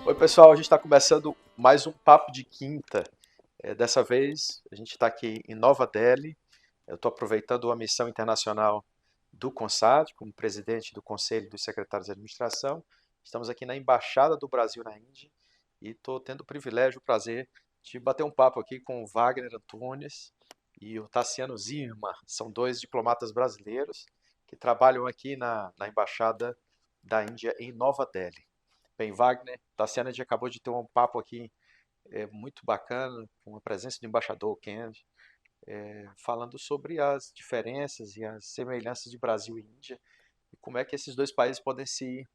Oi, pessoal, a gente está começando mais um Papo de Quinta. Dessa vez, a gente está aqui em Nova Delhi. Eu estou aproveitando a missão internacional do CONSAD, como presidente do Conselho dos Secretários de Administração. Estamos aqui na Embaixada do Brasil na Índia e estou tendo o privilégio, o prazer de bater um papo aqui com o Wagner Antunes e o Tassiano Zirma. São dois diplomatas brasileiros que trabalham aqui na Embaixada da Índia em Nova Delhi. Bem, Wagner, Tassiano, a gente acabou de ter um papo aqui muito bacana, com a presença do embaixador Kendi, falando sobre as diferenças e as semelhanças de Brasil e Índia e como é que esses dois países podem se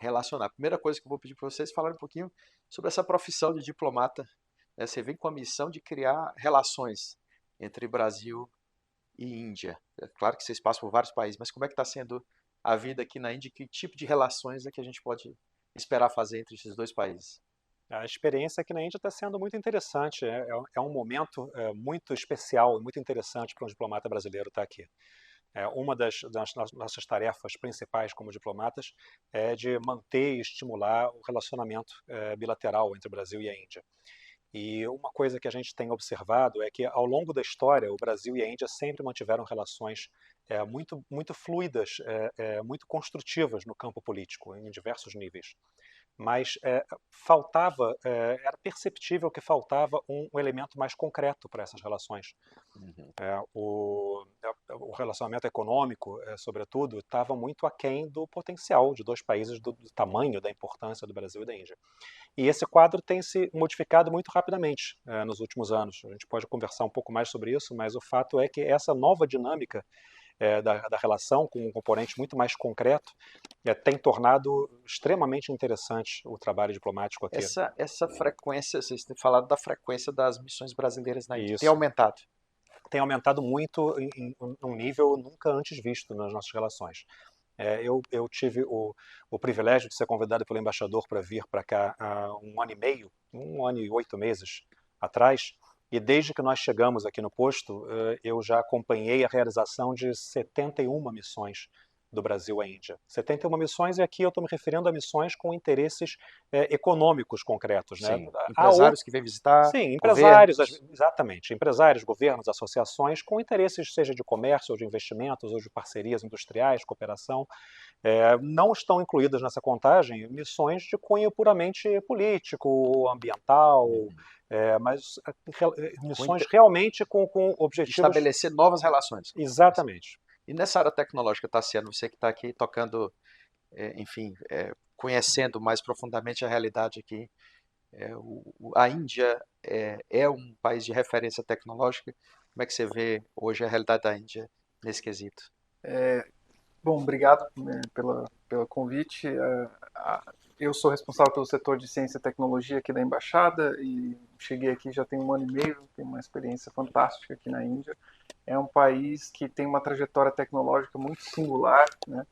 relacionar. A primeira coisa que eu vou pedir para vocês é falar um pouquinho sobre essa profissão de diplomata, né? Você vem com a missão de criar relações entre Brasil e Índia. É claro que vocês passam por vários países, mas como é que está sendo a vida aqui na Índia? Que tipo de relações é que a gente pode esperar fazer entre esses dois países? A experiência aqui na Índia está sendo muito interessante. É um momento muito especial e muito interessante para um diplomata brasileiro estar aqui. Uma das nossas tarefas principais como diplomatas é de manter e estimular o relacionamento bilateral entre o Brasil e a Índia. E uma coisa que a gente tem observado é que, ao longo da história, o Brasil e a Índia sempre mantiveram relações muito fluidas, muito construtivas no campo político, em diversos níveis. Mas era perceptível que faltava um elemento mais concreto para essas relações. Uhum. O relacionamento econômico, sobretudo, estava muito aquém do potencial de dois países, do tamanho, da importância do Brasil e da Índia. E esse quadro tem se modificado muito rapidamente nos últimos anos. A gente pode conversar um pouco mais sobre isso, mas o fato é que essa nova dinâmica da relação, com um componente muito mais concreto, tem tornado extremamente interessante o trabalho diplomático aqui. Essa frequência, vocês têm falado da frequência das missões brasileiras na Índia, Isso. tem aumentado? Tem aumentado muito em um nível nunca antes visto nas nossas relações. Eu tive o privilégio de ser convidado pelo embaixador para vir para cá há 1 ano e meio, 1 ano e 8 meses atrás, e desde que nós chegamos aqui no posto, eu já acompanhei a realização de 71 missões do Brasil à Índia. 71 missões, e aqui eu estou me referindo a missões com interesses econômicos concretos. Né? Sim, empresários que vêm visitar, Sim, empresários, governos. exatamente, empresários, governos, associações com interesses seja de comércio ou de investimentos ou de parcerias industriais, cooperação. Não estão incluídas nessa contagem missões de cunho puramente político, ambiental, mas missões realmente com objetivos... Estabelecer novas relações. Exatamente. E nessa área tecnológica, Tassiano, você que está aqui tocando, conhecendo mais profundamente a realidade aqui, a Índia é um país de referência tecnológica. Como é que você vê hoje a realidade da Índia nesse quesito? Bom, obrigado pelo convite. Eu sou responsável pelo setor de ciência e tecnologia aqui da Embaixada e cheguei aqui já tem 1 ano e meio, tenho uma experiência fantástica aqui na Índia. É um país que tem uma trajetória tecnológica muito singular, né,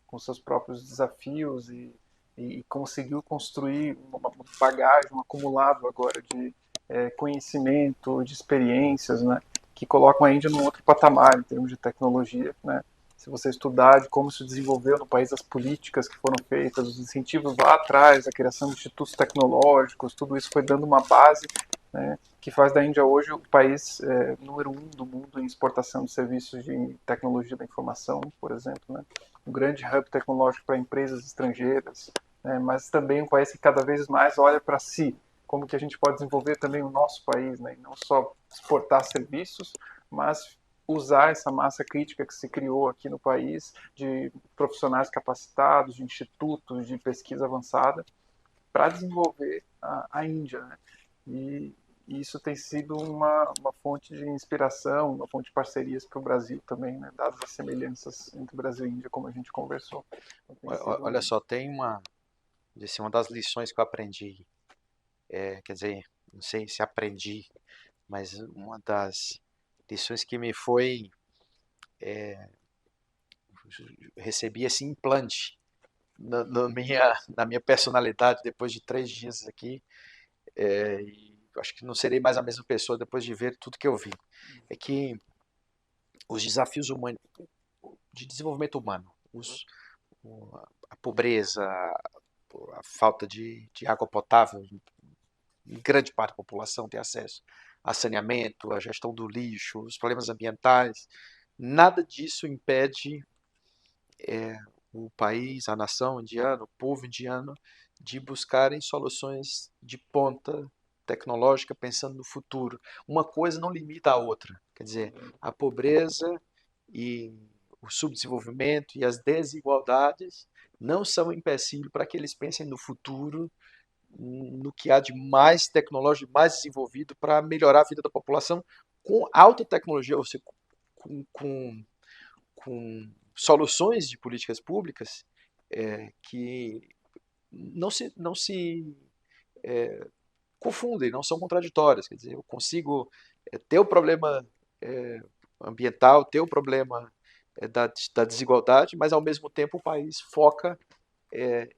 com seus próprios desafios e conseguiu construir uma bagagem, um acumulado agora de conhecimento, de experiências, né, que colocam a Índia num outro patamar em termos de tecnologia, né. Se você estudar de como se desenvolveu no país as políticas que foram feitas, os incentivos lá atrás, a criação de institutos tecnológicos, tudo isso foi dando uma base né, que faz da Índia hoje o país número 1 do mundo em exportação de serviços de tecnologia da informação, por exemplo, né, um grande hub tecnológico para empresas estrangeiras, né, mas também um país que cada vez mais olha para si, como que a gente pode desenvolver também o nosso país, né, e não só exportar serviços, mas usar essa massa crítica que se criou aqui no país, de profissionais capacitados, de institutos de pesquisa avançada, para desenvolver a Índia, né? E isso tem sido uma fonte de inspiração, uma fonte de parcerias para o Brasil também, né? Dadas as semelhanças entre Brasil e Índia, como a gente conversou. Então, tem Olha sido... só, tem uma das lições que eu aprendi, quer dizer, não sei se aprendi, mas uma das lições que me foi, recebi esse implante na minha personalidade depois de 3 dias aqui, e acho que não serei mais a mesma pessoa depois de ver tudo que eu vi. É que os desafios humanos, de desenvolvimento humano, a pobreza, a falta de água potável, grande parte da população tem acesso a saneamento, a gestão do lixo, os problemas ambientais, nada disso impede o país, a nação indiana, o povo indiano, de buscarem soluções de ponta tecnológica pensando no futuro. Uma coisa não limita a outra. Quer dizer, a pobreza e o subdesenvolvimento e as desigualdades não são empecilho para que eles pensem no futuro, no que há de mais tecnológico, mais desenvolvido para melhorar a vida da população com alta tecnologia, ou seja, com soluções de políticas públicas que não se confundem, não são contraditórias. Quer dizer, eu consigo ter o problema ambiental, ter o problema da desigualdade, mas ao mesmo tempo o país foca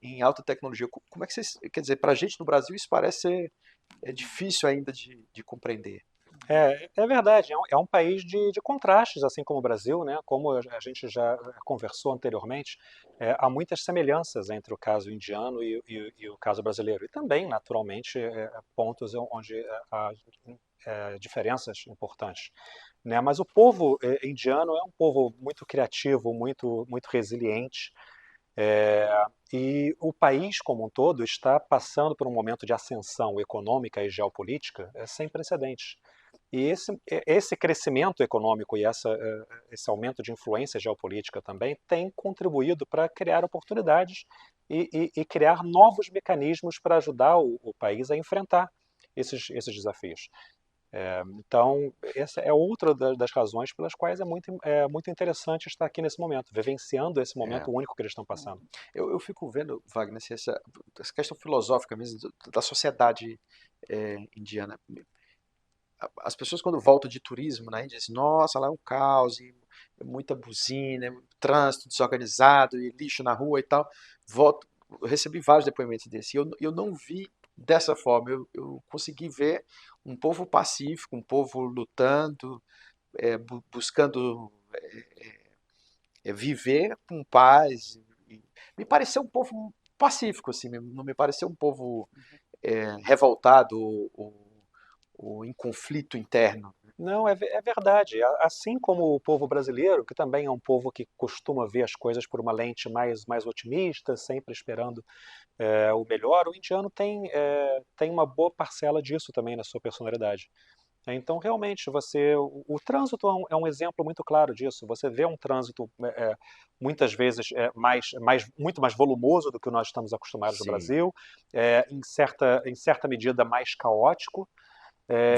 em alta tecnologia. Como é que vocês, quer dizer, para a gente no Brasil isso parece ser difícil ainda de compreender. É verdade, é um país de contrastes, assim como o Brasil, né? Como a gente já conversou anteriormente, há muitas semelhanças entre o caso indiano e o caso brasileiro. E também, naturalmente, pontos onde há diferenças importantes, né? Mas o povo indiano é um povo muito criativo, muito resiliente, e o país como um todo está passando por um momento de ascensão econômica e geopolítica sem precedentes. E esse crescimento econômico e esse aumento de influência geopolítica também tem contribuído para criar oportunidades e criar novos mecanismos para ajudar o país a enfrentar esses desafios. Então, essa é outra das razões pelas quais é muito interessante estar aqui nesse momento, vivenciando esse É, momento único que eles estão passando. eu fico vendo, Wagner, assim, essa questão filosófica mesmo da sociedade indiana. As pessoas quando voltam de turismo na Índia dizem, nossa, lá é um caos, e é muita buzina, é muito trânsito desorganizado, e lixo na rua e tal. Volto, eu recebi vários depoimentos desse, e eu não vi dessa forma, eu consegui ver um povo pacífico, um povo lutando, buscando viver com paz. Me pareceu um povo pacífico, assim, não me pareceu um povo revoltado ou em conflito interno. Não, é verdade. Assim como o povo brasileiro, que também é um povo que costuma ver as coisas por uma lente mais otimista, sempre esperando o melhor, o indiano tem uma boa parcela disso também na sua personalidade. Então, realmente, o trânsito é um exemplo muito claro disso. Você vê um trânsito muitas vezes muito mais volumoso do que nós estamos acostumados no Sim. Brasil, em certa medida mais caótico.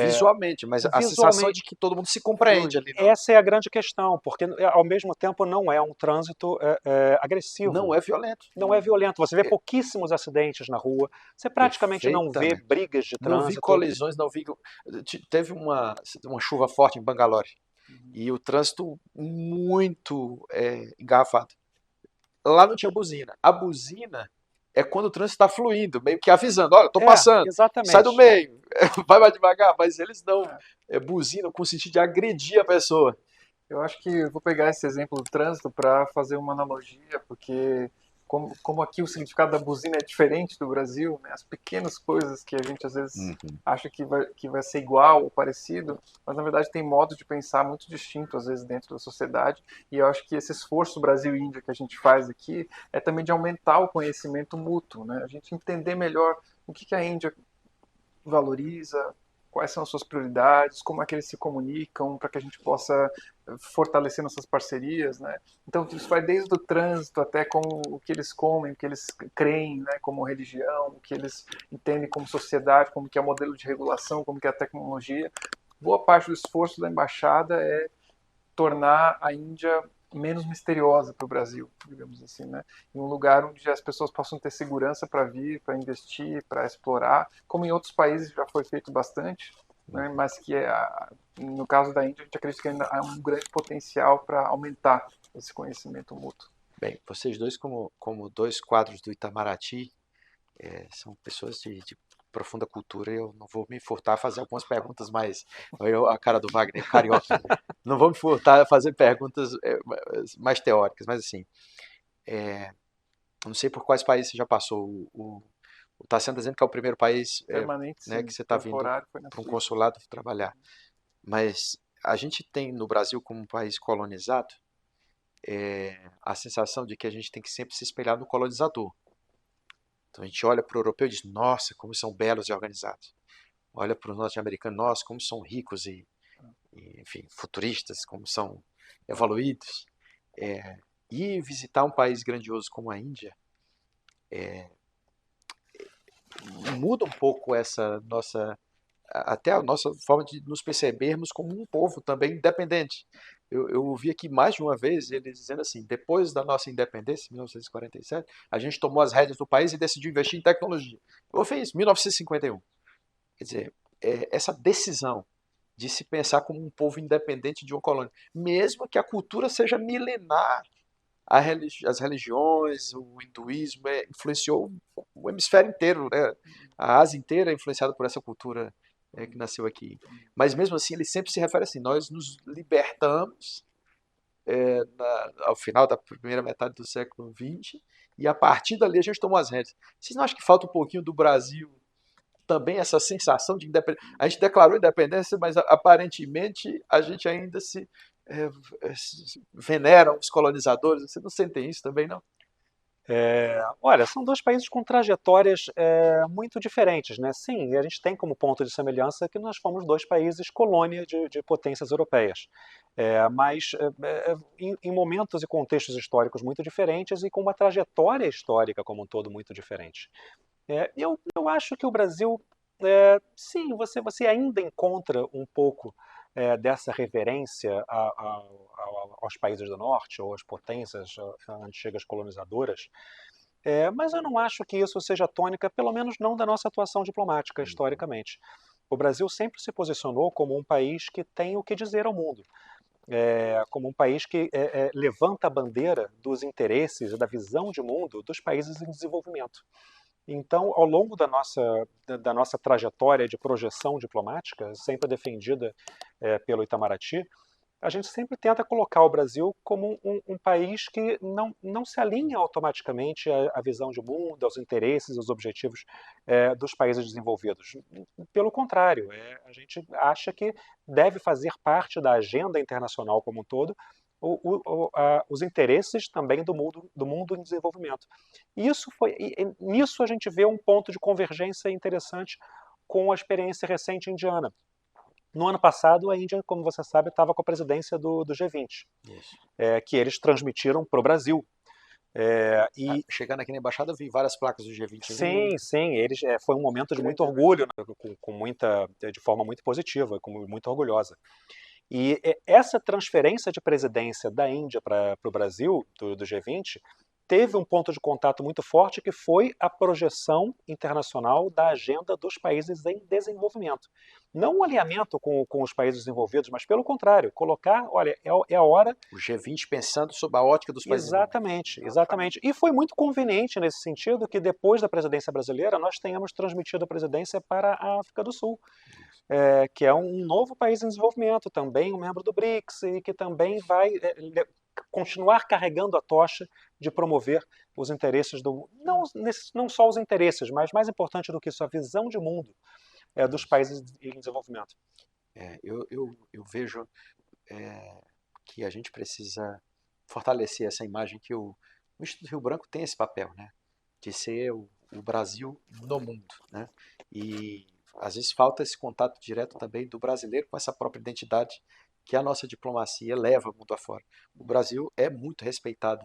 Visualmente, mas a sensação é Visualmente, de que todo mundo se compreende ali. essa é a grande questão, porque ao mesmo tempo não é um trânsito Não agressivo. é violento. Não é violento, você vê pouquíssimos acidentes na rua, você praticamente não vê Perfeitamente. brigas de Não vi trânsito. colisões, não vi. Teve uma chuva forte em Bangalore e o trânsito muito engarrafado. Lá não tinha buzina. A buzina é quando o trânsito está fluindo, meio que avisando: olha, estou passando, sai do Exatamente. meio, vai mais devagar. Mas eles não buzinam com o sentido de agredir a pessoa. Eu acho que eu vou pegar esse exemplo do trânsito para fazer uma analogia, porque como aqui o significado da buzina é diferente do Brasil, né? As pequenas coisas que a gente às vezes acha que vai ser igual ou parecido, mas na verdade tem modo de pensar muito distinto às vezes dentro da sociedade, e eu acho que esse esforço Brasil-Índia que a gente faz aqui é também de aumentar o conhecimento mútuo, né? A gente entender melhor o que a Índia valoriza, quais são as suas prioridades, como é que eles se comunicam, para que a gente possa fortalecer nossas parcerias, né? Então isso vai desde o trânsito até como o que eles comem, o que eles creem, né, como religião, o que eles entendem como sociedade, como que é o modelo de regulação, como que é a tecnologia. Boa parte do esforço da embaixada é tornar a Índia menos misteriosa para o Brasil, digamos assim, né? Em um lugar onde as pessoas possam ter segurança para vir, para investir, para explorar, como em outros países já foi feito bastante, né? Mas que no caso da Índia a gente acredita que ainda há um grande potencial para aumentar esse conhecimento mútuo. Bem, vocês dois, como dois quadros do Itamaraty, são pessoas de profunda cultura. Eu não vou me furtar a fazer algumas perguntas mais... a cara do Wagner, carioca. Não vou me furtar a fazer perguntas mais teóricas, mas assim, não sei por quais países você já passou. O Tassiano está dizendo que é o primeiro país Permanente, né, sim. que você está vindo Temporário foi na para um Suíça. consulado trabalhar. Mas a gente tem no Brasil, como um país colonizado, a sensação de que a gente tem que sempre se espelhar no colonizador. Então a gente olha para o europeu e diz, nossa, como são belos e organizados. Olha para o norte-americano, nossa, como são ricos e, enfim, futuristas, como são evoluídos. E visitar um país grandioso como a Índia muda um pouco essa nossa, até a nossa forma de nos percebermos como um povo também independente. Eu ouvi aqui mais de uma vez eles dizendo assim, depois da nossa independência, em 1947, a gente tomou as rédeas do país e decidiu investir em tecnologia. Eu fiz em 1951. Quer dizer, essa decisão de se pensar como um povo independente de uma colônia, mesmo que a cultura seja milenar, as religiões, o hinduísmo influenciou o hemisfério inteiro, né? A Ásia inteira é influenciada por essa cultura que nasceu aqui. Mas mesmo assim, ele sempre se refere assim: nós nos libertamos ao final da primeira metade do século XX e a partir dali a gente tomou as rédeas. Vocês não acham que falta um pouquinho do Brasil também essa sensação de independência? A gente declarou independência, mas aparentemente a gente ainda se venera os colonizadores. Vocês não sentem isso também, não? Olha, são dois países com trajetórias muito diferentes, né? Sim, a gente tem como ponto de semelhança que nós fomos dois países colônia de potências europeias, mas em momentos e contextos históricos muito diferentes e com uma trajetória histórica como um todo muito diferente. Eu acho que o Brasil, sim, você ainda encontra um pouco dessa reverência aos países do norte ou às potências antigas colonizadoras, mas eu não acho que isso seja tônica, pelo menos não da nossa atuação diplomática historicamente. O Brasil sempre se posicionou como um país que tem o que dizer ao mundo, como um país que levanta a bandeira dos interesses e da visão de mundo dos países em desenvolvimento. Então, ao longo da nossa trajetória de projeção diplomática, sempre defendida pelo Itamaraty, a gente sempre tenta colocar o Brasil como um país que não se alinha automaticamente à visão de mundo, aos interesses, aos objetivos dos países desenvolvidos. Pelo contrário, a gente acha que deve fazer parte da agenda internacional como um todo os interesses também do mundo em desenvolvimento. Nisso a gente vê um ponto de convergência interessante com a experiência recente indiana. No ano passado, a Índia, como você sabe, estava com a presidência do G20, que eles transmitiram para o Brasil. Chegando aqui na embaixada, vi várias placas do G20. Sim, foi um momento de muito orgulho, né, de forma muito positiva, muito orgulhosa. E essa transferência de presidência da Índia para o Brasil, do G20, teve um ponto de contato muito forte que foi a projeção internacional da agenda dos países em desenvolvimento. Não um alinhamento com os países desenvolvidos, mas pelo contrário, colocar, olha, é a hora... O G20 pensando sob a ótica dos países desenvolvidos. Exatamente. E foi muito conveniente nesse sentido que depois da presidência brasileira nós tenhamos transmitido a presidência para a África do Sul. Que é um novo país em desenvolvimento, também um membro do BRICS, e que também vai continuar carregando a tocha de promover os interesses não só os interesses, mas mais importante do que isso, a visão de mundo dos países em desenvolvimento. Eu vejo que a gente precisa fortalecer essa imagem que o Instituto Rio Branco tem esse papel, né? De ser o Brasil no mundo, né? E às vezes falta esse contato direto também do brasileiro com essa própria identidade que a nossa diplomacia leva mundo afora. O Brasil é muito respeitado,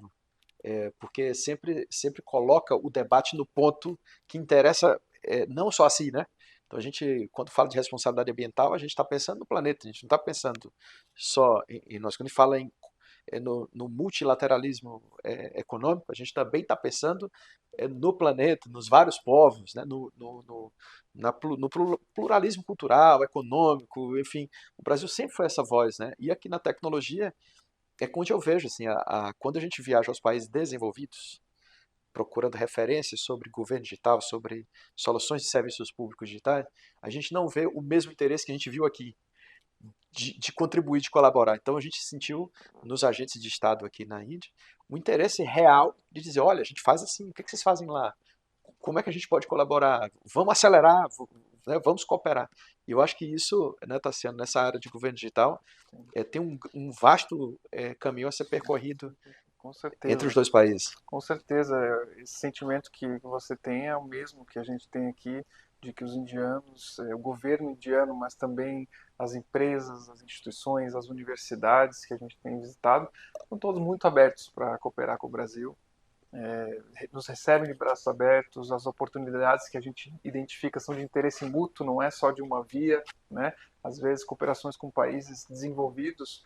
porque sempre coloca o debate no ponto que interessa, não só a si, né? Então a gente, quando fala de responsabilidade ambiental, a gente está pensando no planeta, a gente não está pensando só em nós. Quando a gente fala no multilateralismo econômico, a gente também está pensando no planeta, nos vários povos, né? No pluralismo cultural, econômico, enfim. O Brasil sempre foi essa voz, né? E aqui na tecnologia é onde eu vejo, assim, quando a gente viaja aos países desenvolvidos, procurando referências sobre governo digital, sobre soluções de serviços públicos digitais, a gente não vê o mesmo interesse que a gente viu aqui de contribuir, de colaborar. Então a gente sentiu nos agentes de Estado aqui na Índia um interesse real de dizer, olha, a gente faz assim, o que vocês fazem lá? Como é que a gente pode colaborar? Vamos acelerar, né, vamos cooperar. E eu acho que isso, né, Tassiano, nessa área de governo digital, tem um vasto caminho a ser percorrido Com entre certeza. os dois países. Com certeza, esse sentimento que você tem é o mesmo que a gente tem aqui, de que os indianos, o governo indiano, mas também as empresas, as instituições, as universidades que a gente tem visitado, estão todos muito abertos para cooperar com o Brasil. Nos recebem de braços abertos, as oportunidades que a gente identifica são de interesse mútuo, não é só de uma via, né? Às vezes cooperações com países desenvolvidos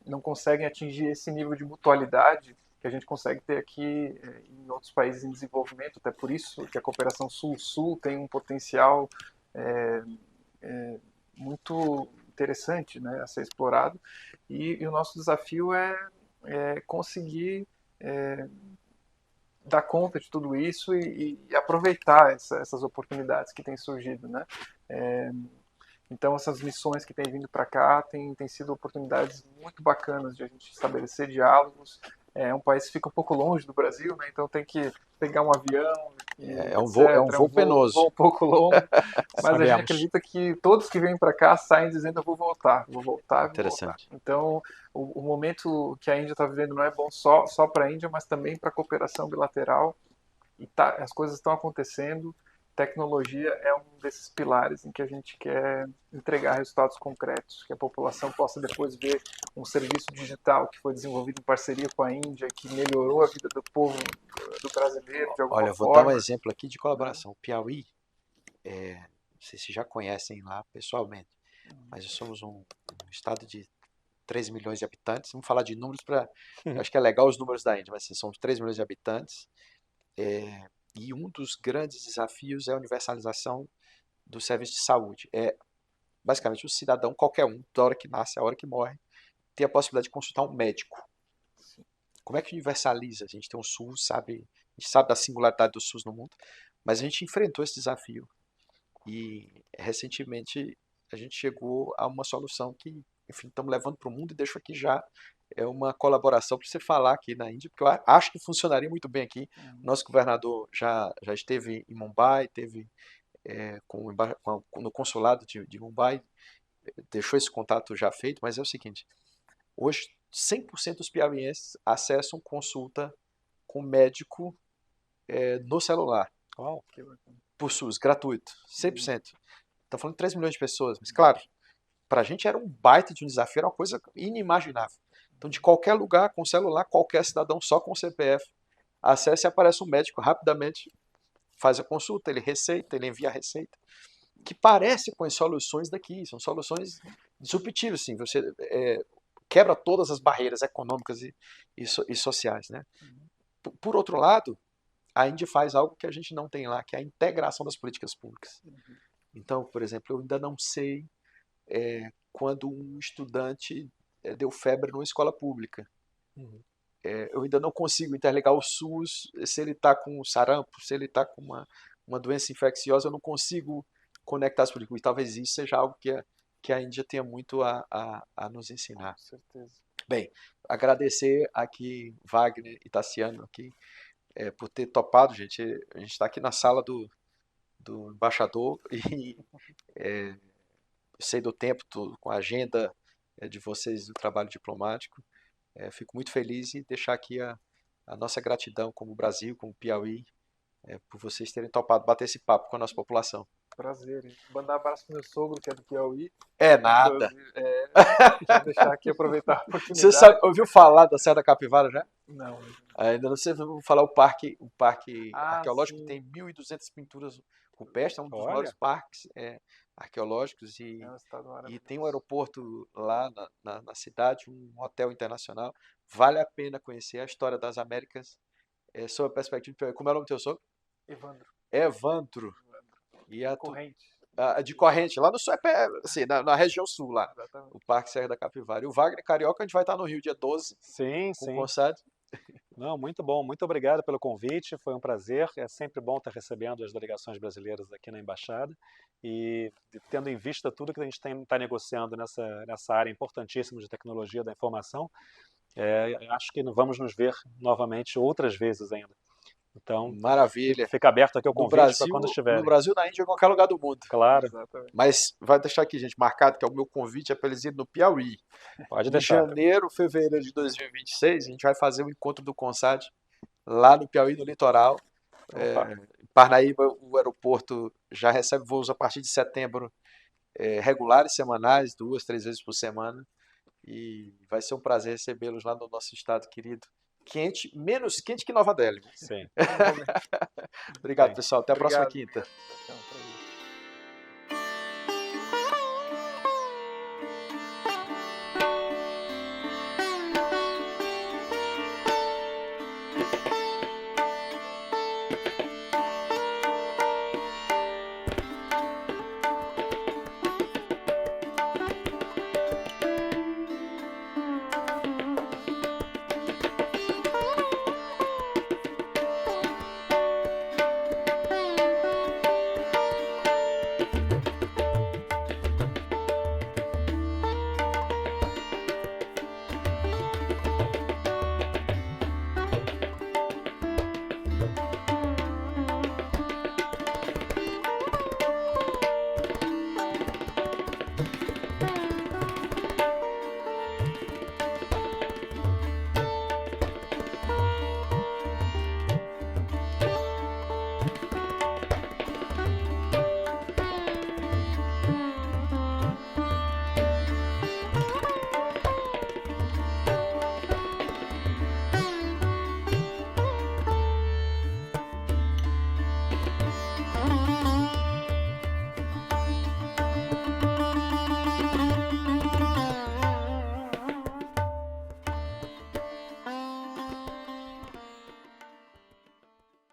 não conseguem atingir esse nível de mutualidade que a gente consegue ter aqui em outros países em desenvolvimento, até por isso que a cooperação Sul-Sul tem um potencial muito interessante, né, a ser explorado, e o nosso desafio é conseguir dar conta de tudo isso e aproveitar essas oportunidades que têm surgido, né? Então, essas missões que têm vindo para cá têm sido oportunidades muito bacanas de a gente estabelecer diálogos. É um país que fica um pouco longe do Brasil, né? Então tem que pegar um avião, e etc. É um voo penoso. Um pouco longo, mas a gente Sabemos. acredita que todos que vêm para cá saem dizendo eu vou voltar, vou voltar, vou voltar. Interessante. Então, o momento que a Índia está vivendo não é bom só para a Índia, mas também para a cooperação bilateral. E as coisas estão acontecendo. Tecnologia é um desses pilares em que a gente quer entregar resultados concretos, que a população possa depois ver um serviço digital que foi desenvolvido em parceria com a Índia, que melhorou a vida do povo, do brasileiro, de alguma Olha, eu vou forma. dar um exemplo aqui de colaboração. O Piauí, não sei se já conhecem lá pessoalmente, mas nós somos um estado de 3 milhões de habitantes. Vamos falar de números para. Acho que é legal os números da Índia, mas assim, somos 3 milhões de habitantes. E um dos grandes desafios é a universalização do serviço de saúde. Basicamente o cidadão, qualquer um, da hora que nasce à hora que morre, tem a possibilidade de consultar um médico. Como é que universaliza? A gente tem um SUS, a gente sabe da singularidade do SUS no mundo, mas a gente enfrentou esse desafio. E recentemente a gente chegou a uma solução que, enfim, estamos levando para o mundo e deixo aqui já uma colaboração para você falar aqui na Índia, porque eu acho que funcionaria muito bem aqui. Nosso governador já esteve em Mumbai, esteve no consulado de Mumbai, deixou esse contato já feito, mas é o seguinte, hoje 100% dos piauienses acessam consulta com médico no celular, Uau. por SUS, gratuito, 100%. Estamos falando de 3 milhões de pessoas, mas claro, para a gente era um baita de um desafio, era uma coisa inimaginável. Então, de qualquer lugar, com celular, qualquer cidadão só com CPF, acessa e aparece um médico rapidamente, faz a consulta, ele receita, ele envia a receita, que parece com as soluções daqui, são soluções disruptivas, assim, você quebra todas as barreiras econômicas e sociais, né? Por outro lado, a Índia faz algo que a gente não tem lá, que é a integração das políticas públicas. Então, por exemplo, eu ainda não sei quando um estudante deu febre numa escola pública. Eu ainda não consigo interligar o SUS, se ele está com sarampo, se ele está com uma doença infecciosa, eu não consigo conectar as políticas. E talvez isso seja algo que a Índia tenha muito a nos ensinar. Com certeza. Bem, agradecer aqui Wagner e Tassiano aqui, por ter topado, gente. A gente está aqui na sala do embaixador e eu sei do tempo, com a agenda de vocês do trabalho diplomático. Fico muito feliz e deixar aqui a nossa gratidão como Brasil, como Piauí, por vocês terem topado bater esse papo com a nossa população. Prazer. Mandar um abraço pro meu sogro, que é do Piauí. É nada. Quero deixar aqui, aproveitar a oportunidade. Você ouviu falar da Serra da Capivara já? Não. Ainda não sei, vou falar o parque arqueológico, sim. que tem 1.200 pinturas rupestres, é um dos Olha. maiores parques arqueológicos É um estado e maravilhoso. tem um aeroporto lá na cidade, um hotel internacional. Vale a pena conhecer a história das Américas sob a perspectiva de Piauí. Como é o nome do teu sogro? Evandro. Evandro. E Corrente. de Corrente, lá no sul, assim, na região sul, lá, Exatamente. o Parque Serra da Capivara. E o Wagner Carioca, a gente vai estar no Rio dia 12, Sim, com o sim. Consad. Não, muito bom. Muito obrigado pelo convite. Foi um prazer. É sempre bom estar recebendo as delegações brasileiras aqui na Embaixada e tendo em vista tudo que a gente está negociando nessa área importantíssima de tecnologia da informação. Acho que vamos nos ver novamente outras vezes ainda. Então, Maravilha. fica aberto aqui o No convite para quando Brasil, estiverem. no Brasil, na Índia, em qualquer lugar do mundo. Claro, Exatamente. Mas vai deixar aqui, gente, marcado que é o meu convite para eles irem no Piauí. pode Em deixar. janeiro, fevereiro de 2026, a gente vai fazer o encontro do Consad lá no Piauí, no litoral. Opa. Em Parnaíba, o aeroporto já recebe voos a partir de setembro, regulares, semanais, 2, 3 vezes por semana. E vai ser um prazer recebê-los lá no nosso estado querido. Quente, menos quente que Nova Delhi. Sim. Obrigado, Bem. pessoal. Até a próxima Obrigado. quinta. Tchau.